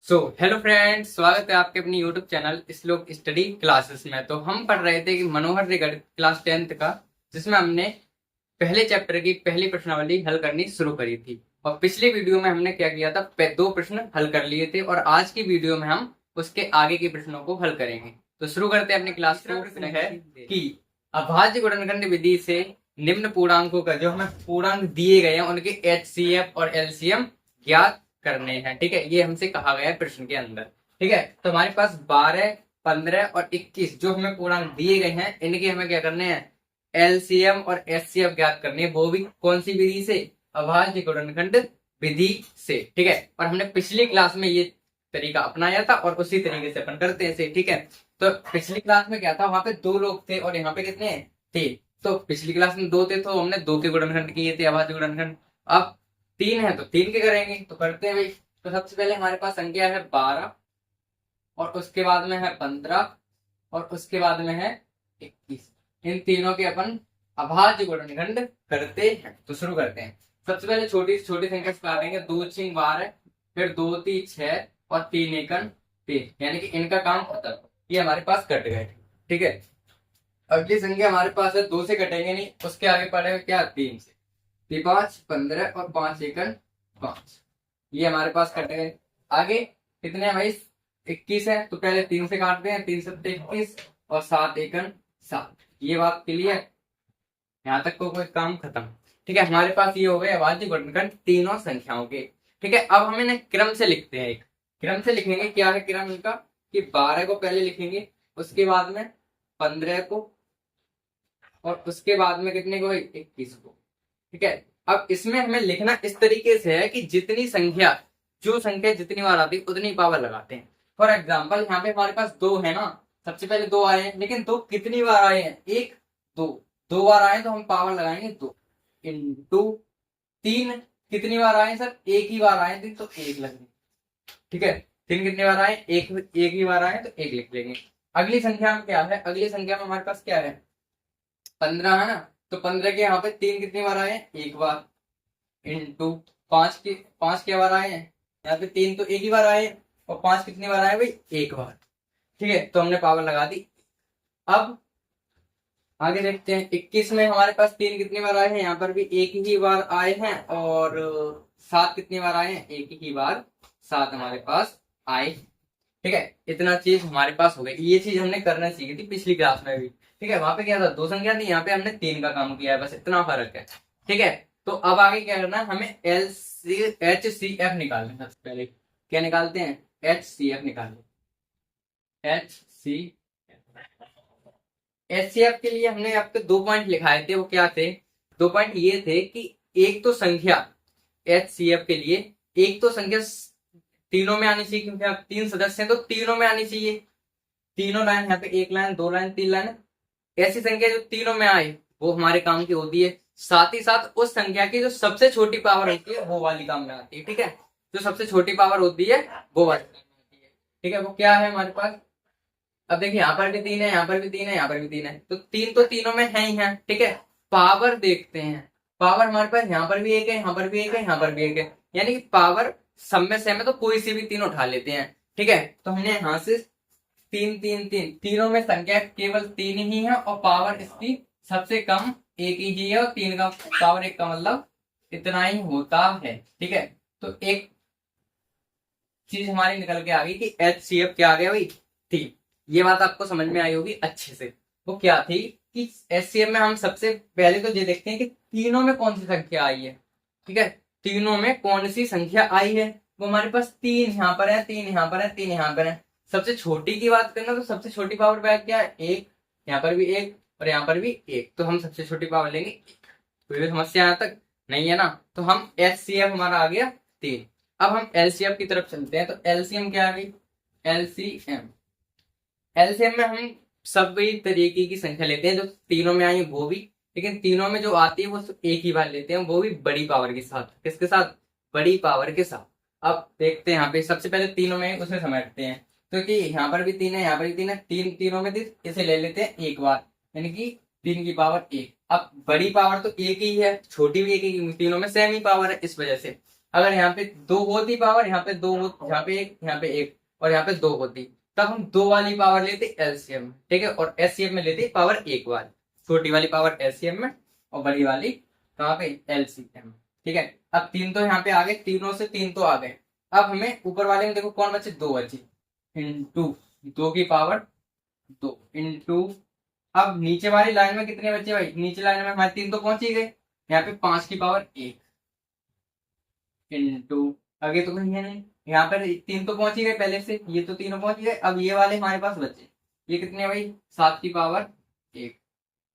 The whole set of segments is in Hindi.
हेलो फ्रेंड्स, स्वागत है आपके अपनी यूट्यूब चैनल श्लोक स्टडी क्लासेस में। तो हम पढ़ रहे थे कि मनोहर रिगड़ क्लास 10th का, जिसमें हमने पहले चैप्टर की पहली प्रश्नावली हल करनी शुरू करी थी। और पिछली वीडियो में हमने क्या किया था, दो प्रश्न हल कर लिए थे और आज की वीडियो में हम उसके आगे के प्रश्नों को हल करेंगे। तो शुरू करते हैं अपनी क्लास को। प्रश्न है कि अभाज्य गुणनखंड विधि से निम्न पूर्णांकों का, जो हमें पूर्णांक दिए गए हैं उनके HCF और LCM ज्ञात करने हैं। ठीक है, ये हमसे कहा गया है प्रश्न के अंदर। ठीक है, तो हमारे पास 12, 15 और 21 जो हमें पूर्णांक दिए गए हैं, इनके हमें क्या करने हैं, LCM और HCF ज्ञात करने हैं। वो भी कौन सी विधि से, अभाज्य गुणनखंड विधि से। ठीक है, और हमने पिछली क्लास में ये तरीका अपनाया था और उसी तरीके से अपन करते हैं। ठीक है, तो पिछली क्लास में क्या था, वहां पे 2 लोग थे और यहाँ पे कितने थे। तो पिछली क्लास में 2 थे तो हमने 2 के गुणनखंड किए थे, अभाज्य गुणनखंड। अब 3 है तो 3 के करेंगे, तो करते हैं भाई। तो सबसे पहले हमारे पास संख्या है 12 और उसके बाद में है 15 और उसके बाद में है 21। इन तीनों के अपन अभाज्य गुणनखंड करते हैं। तो शुरू करते हैं। सबसे पहले छोटी छोटी संख्या स्टार्ट करेंगे। 2 6 12, फिर 2 3 6 और 3 1 3, यानी कि इनका काम खत्म। ये हमारे पास कट गए। ठीक है, अगली संख्या हमारे पास है 2 से कटेंगे नहीं, उसके आगे पड़ेगा क्या, 3 से। 5 15 और 5 एकन 5, ये हमारे पास कट गए। आगे कितने हैं भाई, 21 है, तो पहले 3 से काटते हैं। 3 7 21 और 7 एकन 7। ये बात क्लियर, यहाँ तक को कोई काम खत्म। ठीक है, हमारे पास ये हो गए अभाज्य गुणनखंड तीनों संख्याओं के। ठीक है, अब हम इन्हें क्रम से लिखते हैं। एक क्रम से लिखेंगे, क्या है क्रम इनका, कि 12 को पहले लिखेंगे, उसके बाद में 15 को, और उसके बाद में कितने को, 21 को। ठीक है, अब इसमें हमें लिखना इस तरीके से है कि जितनी संख्या, जो संख्या जितनी बार आती है उतनी पावर लगाते हैं। फॉर एग्जाम्पल यहाँ पे हमारे पास 2 है ना, सबसे पहले 2 आए हैं, लेकिन 2 कितनी बार आए हैं, 1 2, 2 बार आए तो हम पावर लगाएंगे 2 इंटू 3। कितनी बार आए सर, एक ही बार आए थे तो 1 लगेंगे। ठीक है, 3 कितनी बार आए, एक ही बार आए तो 1 लिख लेंगे। अगली संख्या में क्या है, अगली संख्या में हमारे पास क्या है, 15 है ना, तो 15 के यहाँ पे 3 कितनी बार आए हैं, एक बार, इंटू 5 के 5 के बार आए हैं, यहाँ पे 3 तो एक ही बार आए, और 5 कितनी बार आए भाई, एक बार। ठीक है, तो हमने पावर लगा दी। अब आगे देखते हैं, 21 में हमारे पास 3 कितनी बार आए हैं, यहाँ पर भी एक ही बार आए हैं, और 7 कितनी बार आए हैं, एक ही बार 7 हमारे पास आए। ठीक है, इतना चीज हमारे पास हो गई। ये चीज हमने करना सीखी थी पिछली क्लास में भी। ठीक है, वहां पे क्या था, 2 संख्या थी, यहाँ पे हमने 3 का काम किया है, बस इतना फर्क है। ठीक है, तो अब आगे क्या करना है, हमें HCF निकालना है। सबसे पहले क्या निकालते हैं, HCF निकालते हैं। HCF के लिए हमने आपके 2 पॉइंट लिखाए थे, वो क्या थे, 2 पॉइंट ये थे कि एक तो संख्या HCF के लिए, एक तो संख्या तीनों में आनी चाहिए, क्योंकि आप 3 सदस्य हैं तो तीनों में आनी चाहिए। तीनों लाइन, यहाँ पे 1 लाइन 2 लाइन 3 लाइन, ऐसी संख्या जो तीनों में आए वो हमारे काम की होती है। साथ ही साथ उस संख्या की जो सबसे छोटी पावर होती है वो वाली काम में आती है। ठीक है, जो सबसे छोटी पावर होती है वो वाली काम में आती है। ठीक है, वो क्या है हमारे पास, अब देखिए यहाँ पर भी 3 है, यहाँ पर भी 3 है, यहाँ पर भी 3 है, तो 3 तो तीनों में है ही है। ठीक है, पावर देखते हैं, पावर हमारे पास यहाँ पर भी 1 है, यहाँ पर भी 1 है, यहाँ पर भी 1 है, यानी कि पावर सब में सेम है, तो कोई सी भी तीनों उठा लेते हैं। ठीक है, तो हमने यहाँ से 3 3 3, तीनों में संख्या केवल 3 ही है और पावर इसकी सबसे कम 1 ही है, और 3 का पावर 1 का मतलब इतना ही होता है। ठीक है, तो एक चीज हमारी निकल के आ गई कि HCF क्या आ गया भाई, 3। ये बात आपको समझ में आई होगी अच्छे से। वो क्या थी कि HCF में हम सबसे पहले तो ये देखते हैं कि तीनों में कौन सी संख्या आई है। ठीक है, तीनों में कौन सी संख्या आई है, वो हमारे पास 3 यहाँ पर है, 3 यहाँ पर है, 3 यहाँ पर है। सबसे छोटी की बात करना तो सबसे छोटी पावर बैक क्या है, 1, यहाँ पर भी 1 और यहाँ पर भी 1, तो हम सबसे छोटी पावर लेंगे 1। कोई भी समस्या यहाँ तक नहीं है ना, तो हम HCF हमारा आ गया 3। अब हम LCF की तरफ चलते हैं, तो LCM क्या आ गई, LCM में हम सभी तरीके की संख्या लेते हैं, जो तीनों में आई है वो भी, लेकिन तीनों में जो आती है वो सिर्फ एक ही बार लेते हैं, वो भी बड़ी पावर के साथ। किसके साथ, बड़ी पावर के साथ। अब देखते हैं यहाँ पे, सबसे पहले तीनों में उसे समेटते हैं, क्योंकि यहाँ पर भी 3 है, यहाँ पर भी 3 है, तीनों में 3, इसे ले लेते हैं एक बार, यानी कि 3 की पावर 1। अब बड़ी पावर तो एक ही है, छोटी भी एक ही, तीनों में सेम ही पावर है, इस वजह से अगर यहाँ पे 2 होती पावर, यहाँ पे 2 हो, यहाँ पे 1, यहाँ पे 1 और यहाँ पे 2 होती, तब हम 2 वाली पावर लेते एलसीएम, ठीक है, और एचसीएफ में लेते पावर 1 वाली, छोटी वाली पावर एलसीएम में और बड़ी वाली कहाँ पे एलसीएम, ठीक है। अब 3 तो यहाँ पे आ गए, तीनों से 3 तो आ गए। अब हमें ऊपर वाले में देखो कौन बचे, 2 बचे, इंटू 2 की पावर 2 इंटू, अब नीचे वाली लाइन में कितने बचे भाई, नीचे लाइन में हमारे 3 तो पहुंच ही गए, यहाँ पे 5 की पावर 1 इंटू, आगे तो कहीं है नहीं, यहाँ पर 3 तो पहुंच ही गए पहले से, ये तो तीनों पहुंच गए, अब ये वाले हमारे पास बचे, ये कितने भाई 7 की पावर 1,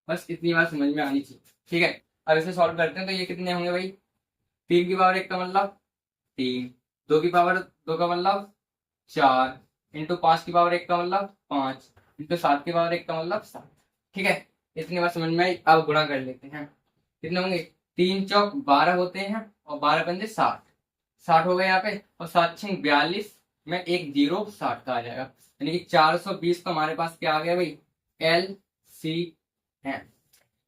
बस इतनी बात समझ में आनी चाहिए, ठीक है। अब इसे सॉल्व करते हैं तो ये कितने होंगे भाई, 3 की पावर 1 का मतलब 3, 2 की पावर 2 का मतलब 4 इंटू 5 की पावर 1 का मतलब 5 इंटू 7 की पावर 1 का मतलब 7, ठीक है। इतनी बात समझ में आई। अब गुणा कर लेते हैं, कितने होंगे, 3 चौक 12 होते हैं और 12 पंजे 60, 60 हो गए यहाँ पे, और 7 6 42 में एक 0 60 का आ जाएगा, यानी कि 420 का हमारे पास क्या आ गया भाई, एल सी एम,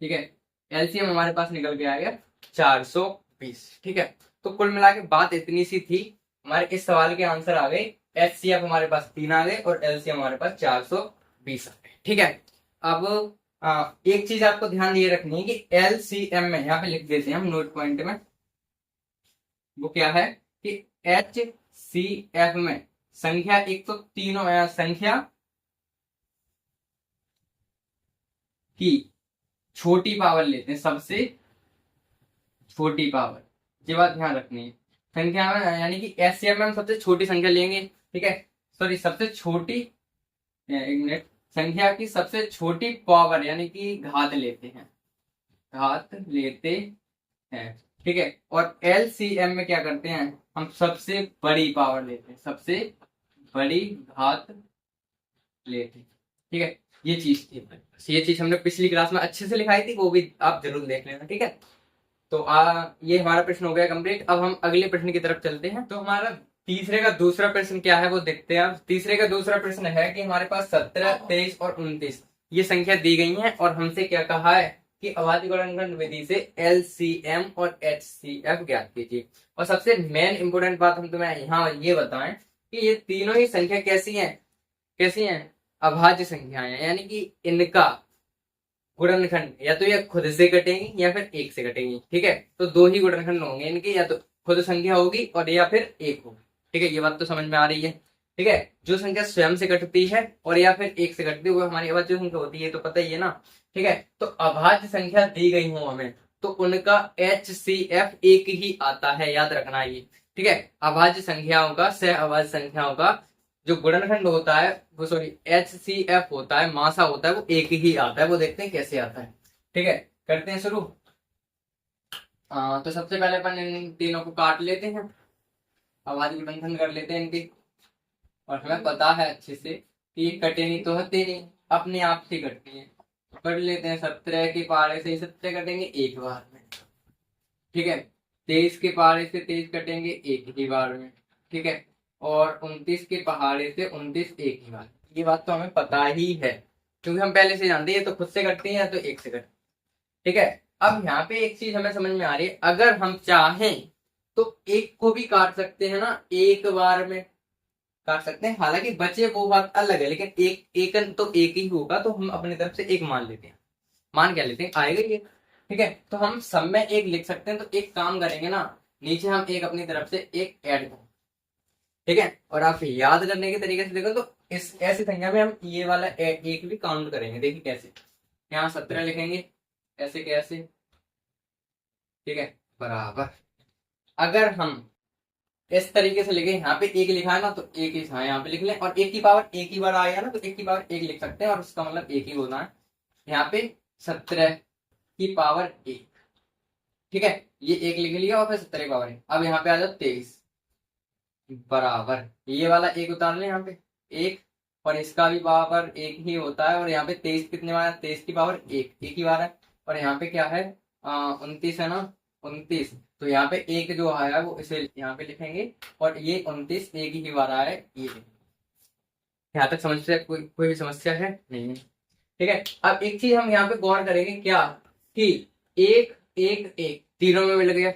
ठीक है। एलसीएम हमारे पास निकल के आ गया 420, ठीक है। तो कुल मिला के बात इतनी सी थी, हमारे इस सवाल के आंसर आ गए, एचसीएफ हमारे पास 3 आ गए और एलसीएम हमारे पास 420 आ गए, ठीक है। अब एक चीज आपको ध्यान ये रखनी है कि एलसीएम में यहाँ पे लिख देते हैं हम नोट पॉइंट में, वो क्या है कि एच सी एफ में संख्या, एक तो तीनों संख्या की छोटी पावर लेते हैं, सबसे छोटी पावर, ये बात ध्यान रखनी है। संख्या में यानी कि एचसीएफ में हम सबसे छोटी संख्या लेंगे, ठीक है, सॉरी सबसे छोटी, एक मिनट, संख्या की सबसे छोटी पावर यानी कि घात लेते हैं, घात लेते हैं, ठीक है। और एलसीएम में क्या करते हैं, हम सबसे बड़ी पावर लेते हैं, सबसे बड़ी घात लेते हैं, ठीक है। ये चीज थी, ये चीज हमने पिछली क्लास में अच्छे से लिखाई थी, वो भी आप जरूर देख लेना, ठीक है। तो ये हमारा प्रश्न हो गया कंप्लीट। अब हम अगले प्रश्न की तरफ चलते हैं। तो हमारा तीसरे का दूसरा प्रश्न क्या है वो देखते हैं। तीसरे का दूसरा प्रश्न है कि हमारे पास 17, 23 और 29 ये संख्या दी गई है और हमसे क्या कहा है कि अभाज्य गुणनखंड विधि से एलसीएम और एचसीएफ ज्ञात कीजिए। और सबसे मेन इंपोर्टेंट बात हम तुम्हें यहाँ ये बताएं कि ये तीनों ही संख्या कैसी है, कैसी है, अभाज्य संख्याएं, यानी कि इनका गुणनखंड या तो ये खुद से कटेंगी या फिर एक से कटेंगी, ठीक है। तो 2 ही गुणनखंड होंगे इनके, या तो खुद संख्या होगी और या फिर एक होगी, ठीक है। ये बात तो समझ में आ रही है, ठीक है। जो संख्या स्वयं से कटती है और या फिर एक से कटती है वो हमारी अभाज्य संख्या होती है, तो पता ही है ना, ठीक है। तो अभाज्य संख्या दी गई हो हमें तो उनका एचसीएफ एक ही आता है, याद रखना ये, ठीक है। अभाज्य संख्याओं का, सह अभाज्य संख्याओं का जो गुणनखंड होता है वो, सॉरी एचसीएफ होता है, मासा होता है, वो एक ही आता है। वो देखते हैं कैसे आता है, ठीक है। करते हैं शुरू। तो सबसे पहले अपन इन तीनों को काट लेते हैं, अभाज्य गुणनखंड कर लेते हैं इनकी, और हमें पता है अच्छे से कि ये कटे नहीं तो हते नहीं, अपने आप से कटती है। कर लेते हैं, 17 के पारे से 17 कटेंगे एक बार में, ठीक है। 23 के पारे से 23 कटेंगे एक ही बार में, ठीक है। और 29 के पहाड़े से 29 एक ही बार। ये बात तो हमें पता ही है क्योंकि हम पहले से जानते हैं, तो खुद से करते हैं या तो एक से करते हैं, ठीक है। अब यहाँ पे एक चीज हमें समझ में आ रही है, अगर हम चाहें तो एक को भी काट सकते हैं ना, एक बार में काट सकते हैं। हालांकि बचे वो बात अलग है, लेकिन एक तो एक ही होगा, तो हम अपनी तरफ से एक मान लेते हैं। मान क्या लेते हैं, आएगा ये, ठीक है। तो हम सब में एक लिख सकते हैं। तो एक काम करेंगे ना, नीचे हम एक अपनी तरफ से एक ऐड करें, ठीक है। और आप याद करने के तरीके से देखो तो इस ऐसी संख्या में हम ये वाला एक भी काउंट करेंगे। देखिए कैसे, यहाँ 17 लिखेंगे, ऐसे कैसे, ठीक है, बराबर। अगर हम इस तरीके से लिखे, यहाँ पे एक लिखा है ना, तो एक ही यहाँ पे लिख लें, और एक की पावर एक ही बार आएगा ना, तो एक की पावर एक लिख सकते हैं और उसका मतलब एक ही होना है। यहाँ पे 17 की पावर 1, ठीक है, ये एक लिख लिया और फिर 17 की पावर 1। अब यहाँ पे आ जाओ 23 बराबर, ये वाला एक उतार लें यहाँ पे एक, और इसका भी पावर एक ही होता है। और यहाँ पे 23 कितने बार है, 23 की पावर एक ही बार है। और यहाँ पे क्या है, 29 है ना, 29, तो यहाँ पे एक जो आया है वो इसे यहाँ पे लिखेंगे, और ये 29 एक ही बार आया है, ये यहाँ तक समस्या, कोई भी समस्या है नहीं है, ठीक है। अब एक चीज हम यहाँ पे गौर करेंगे क्या, कि एक एक एक तीनों में मिल गया,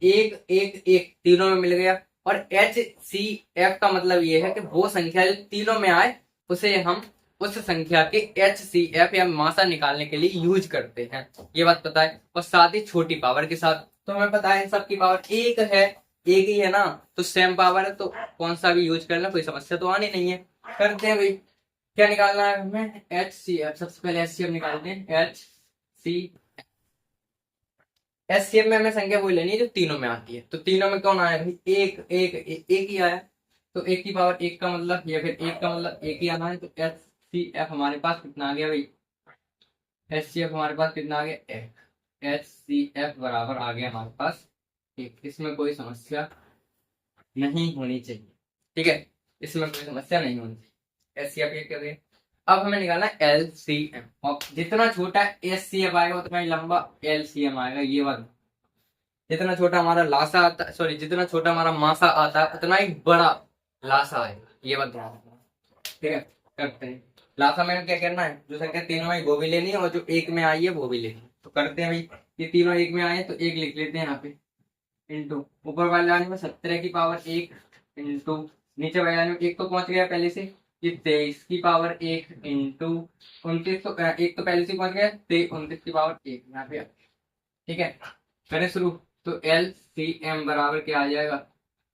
एक एक एक तीनों में मिल गया। और एच सी एफ का मतलब ये है कि वो संख्या जो तीनों में आए उसे हम उस संख्या के एच सी एफ या मासा निकालने के लिए यूज करते हैं, ये बात पता है। और साथ ही छोटी पावर के साथ, तो हमें पता है इन सबकी पावर एक है, एक ही है ना, तो सेम पावर है, तो कौन सा भी यूज करना कोई समस्या तो आनी नहीं है। करते हैं भाई, क्या निकालना है हमें, एच सी एफ। सबसे पहले एच सी एफ निकालते हैं, एच सी एचसीएफ में हमें संख्या वही लेनी है जो तीनों में आती है। तो तीनों में कौन आया भाई, एक एक एक ही आया। तो एक की पावर एक का मतलब, या फिर एक का मतलब एक ही आना है। तो एच सी एफ हमारे पास कितना आ गया भाई, एच सी एफ हमारे पास कितना आ गया, एक। एच सी एफ बराबर आ गया हमारे पास एक। इसमें कोई समस्या नहीं होनी चाहिए, ठीक है, इसमें कोई समस्या नहीं होनी चाहिए। एच सी एफ एक कर दिया। अब हमें निकालना है एल सी एम। और जितना छोटा एच सी एफ आएगा उतना ही लंबा एल सी एम आएगा, ये बात। जितना छोटा हमारा लासा आता, सॉरी, जितना छोटा हमारा मासा आता है उतना ही बड़ा लासा आएगा, ये बात ध्यान रखना, ठीक है। करते हैं, लासा में क्या करना है, जो संख्या तीनों में वो भी लेनी है और जो एक में आई है वो भी लेनी है। तो करते हैं भाई, ये तीनों एक में आए तो एक लिख लेते हैं यहाँ पे, इंटू ऊपर वाले वाले में 17 की पावर एक, इंटू नीचे वाले वाले में एक तो पहुंच गया पहले से, ये 23 की पावर एक, इंटू 29, तो एक तो पहले से पहुंच गया, 29 की पावर एक यहाँ पे, ठीक है। करें शुरू। तो एल सी एम बराबर क्या आ जाएगा,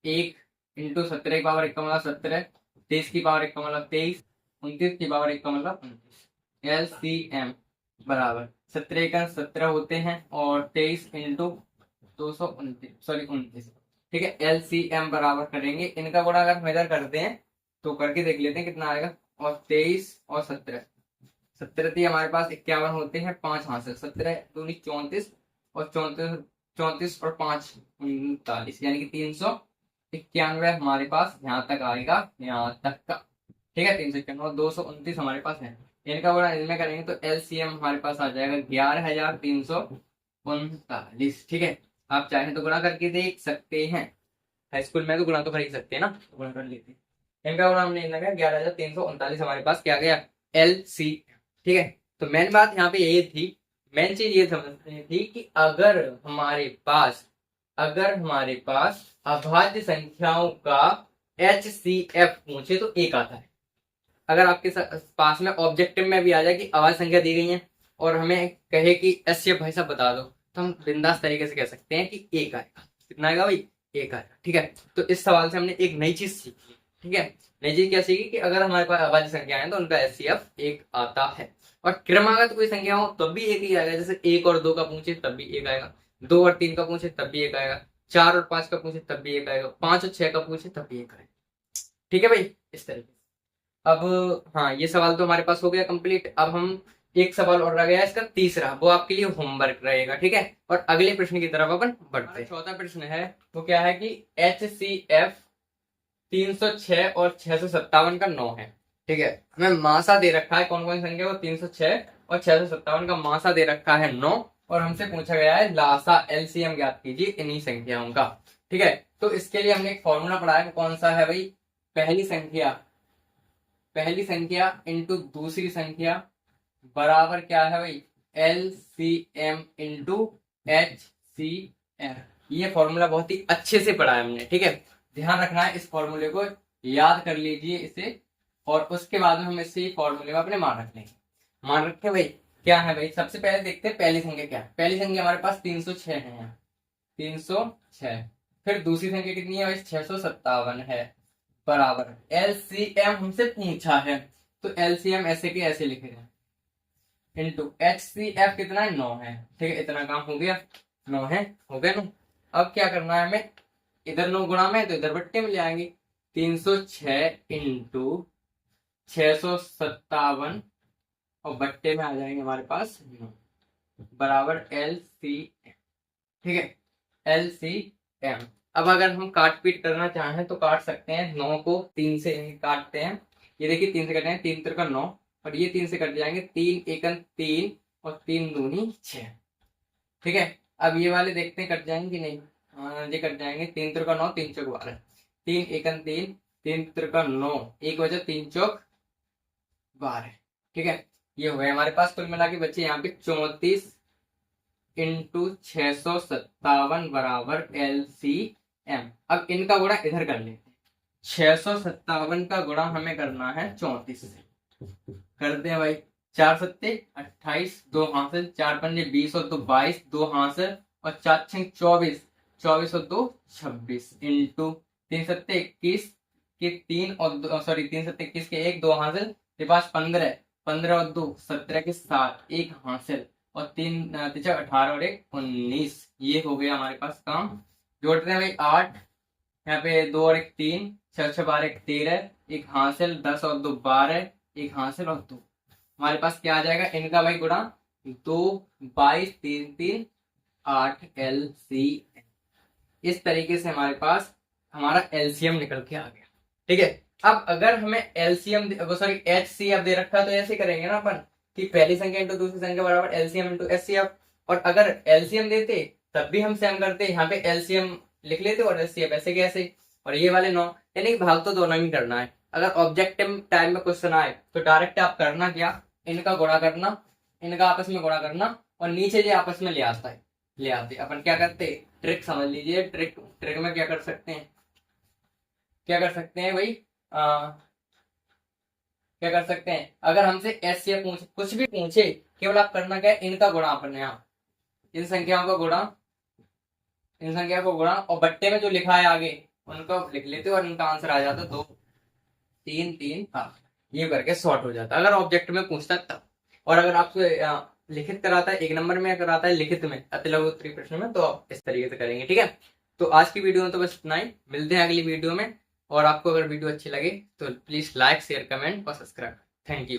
एक इंटू 17 की पावर एक का मतलब 17, 23 की पावर एक का मतलब 23, 29 की पावर एक का मतलब 29। एल सी एम बराबर 17 का 17 होते हैं और 23 इंटू 229, सॉरी 29, ठीक है। एल सी एम बराबर करेंगे, इनका गुणा अगर हम इधर करते हैं तो करके देख लेते हैं कितना आएगा। और 23 और 17, 17 थी हमारे पास 51 होते हैं, 5 हासिल, 17 दूनी 34, और 34 34 और 5 39, यानी कि 391 हमारे पास यहाँ तक आएगा, यहाँ तक का, ठीक है। 391 और 229 हमारे पास है, इनका गुणा इनमें करेंगे तो एलसीएम हमारे पास आ जाएगा 11,339, ठीक है। आप चाहें तो गुणा करके देख सकते हैं, हाई स्कूल में तो गुणा तो कर ही सकते हैं ना, तो गुणा कर लेते हैं। इनका गुणा हमने लगा 11,339 हमारे पास क्या गया, एल सी, ठीक है। तो मेन बात यहाँ पे यही थी, मेन चीज ये समझनी थी कि अगर हमारे पास अभाज्य संख्याओं का एच सी एफ पूछे तो एक आता है। अगर आपके पास में ऑब्जेक्टिव में भी आ जाए कि अभाज्य संख्या दी गई है और हमें कहे कि एच सी एफ भाई साहब बता दो, तो हम बिंदास तरीके से कह सकते हैं कि एक आएगा। कितना आएगा भाई, एक आएगा, ठीक है। तो इस सवाल से हमने एक नई चीज सीखी, ठीक है। नई चीज क्या सीखी कि अगर हमारे पास अभाज्य संख्या है तो उनका एच सी एफ एक आता है। और क्रमागत कोई संख्या हो तब भी एक ही आएगा, जैसे 1 और 2 का पूछे तब भी एक आएगा, 2 और 3 का पूछे तब भी एक आएगा, 4 और 5 का पूछे तब भी एक आएगा, 5 और 6 का पूछे तब भी एक आएगा, ठीक है भाई, इस तरीके से। अब हाँ, ये सवाल तो हमारे पास हो गया कंप्लीट। अब हम एक सवाल और रह गया इसका तीसरा, वो आपके लिए होमवर्क रहेगा, ठीक है। और अगले प्रश्न की तरफ अपन बढ़ते हैं। चौथा प्रश्न है वो क्या है कि एच सी एफ 306 और 657 का 9 है, ठीक है। हमें मासा दे रखा है, कौन कौन सी संख्या, वो 306 और 657 का मासा दे रखा है 9, और हमसे पूछा गया है लासा एलसीएम ज्ञात कीजिए इन्हीं संख्याओं का, ठीक है। तो इसके लिए हमने एक फॉर्मूला पढ़ा है, कौन सा है भाई, पहली संख्या इंटू दूसरी संख्या बराबर क्या है भाई, L C M into H C F. ये फॉर्मूला बहुत ही अच्छे से पढ़ा है हमने, ठीक है। ध्यान रखना है, इस फॉर्मूले को याद कर लीजिए इसे, और उसके बाद में हम इसे फॉर्मूले में अपने मान रख लेंगे। मान रखे भाई, क्या है भाई, सबसे पहले देखते हैं पहली संख्या क्या है। पहली संख्या हमारे पास 306 है यहाँ, 306। फिर दूसरी संख्या कितनी है भाई, 657 है, बराबर एलसीएम हमसे पूछा है, तो एलसीएम ऐसे के ऐसे लिखे जाए, इंटू एच सी एफ कितना है, 9 है, ठीक है। इतना काम हो गया, 9 है, हो गया ना। अब क्या करना है हमें, इधर 9 गुणा में तो इधर बट्टे में ले आएंगे, 306 इंटू 657 और बट्टे में आ जाएंगे हमारे पास 9, बराबर एल सी, ठीक है, एल सी एम। अब अगर हम काट पीट करना चाहें तो काट सकते हैं, 9 को 3 से काटते हैं, ये देखिए 3 से कटते हैं, 3 त्रिका 9, और ये 3 से कट जाएंगे, 3 एकन 3 और 3 दूनी 6, ठीक है। अब ये वाले देखते हैं कट जाएंगे कि नहीं, हाँ ये कट जाएंगे, 3 त्रिका 9, 3 चौक 12, 3 एकन 3, 3 त्रिका 9, एक वजह 3 चौक 12, ठीक है। ये हो गए हमारे पास, कुल मिला के बच्चे यहाँ पे 34 इंटू 657 बराबर LCM। अब इनका गुणा इधर कर लेते हैं। 657 का गुणा हमें करना है 34 से। करते हैं भाई, 4 सत्ते 28, 2 हासिल, 4 पंजे 20 और 2 22, 2 हासिल और 4 छः 24, 24 और 2 26 इंटू 3 सत्ते 21 के 3 और 3 सत्ते 21 के 1, 2 हासिल, 5 15, 15 और 2 17 के 7, 1 हासिल और 3 तिचा 18 और 1 19। ये हो गया हमारे पास काम। जोड़ते हैं भाई 8, यहाँ पे 2 और 1 3, 6 6 12 1 13, 1 हासिल, 10 और 2 12, 1 हासिल और 2। हमारे पास क्या आ जाएगा इनका भाई गुणा 2 22 3 3 8 LCM। इस तरीके से हमारे पास हमारा LCM निकल के आ गया। ठीक है, अब अगर हमें LCM HCF दे रखा तो ऐसे करेंगे ना अपन कि पहली संख्या इंटू दूसरी संख्या बराबर LCM इंटू HCF। और अगर LCM देते तब भी हम सेम करते, यहाँ पे LCM लिख लेते और HCF ऐसे कैसे। और ये वाले 9, यानी भाग तो दोनों ही करना है। अगर ऑब्जेक्टिव टाइम में क्वेश्चन आए तो डायरेक्ट आप करना क्या, इनका गुणा करना, इनका आपस में गुणा करना और नीचे जो आपस में ले आते अपन क्या करते, ट्रिक समझ लीजिए। ट्रिक में क्या कर सकते हैं भाई, क्या कर सकते हैं, अगर हमसे HCF पूछे, कुछ भी पूछे, केवल आप करना क्या है, इनका गुणा अपन यहाँ इन संख्याओं का गुणा और बट्टे में जो लिखा है आगे उनको लिख लेते और इनका आंसर आ जाता 2 3 3 8। ये करके सॉर्ट हो जाता अगर ऑब्जेक्ट में पूछता तब। और अगर आपको लिखित कराता है, 1 नंबर में कराता है लिखित में अतिलघु उत्तरीय प्रश्न में, तो आप इस तरीके से करेंगे। ठीक है, तो आज की वीडियो में तो बस इतना ही। मिलते हैं अगली वीडियो में। और आपको अगर वीडियो अच्छी लगे तो प्लीज लाइक शेयर कमेंट और सब्सक्राइब। Thank you.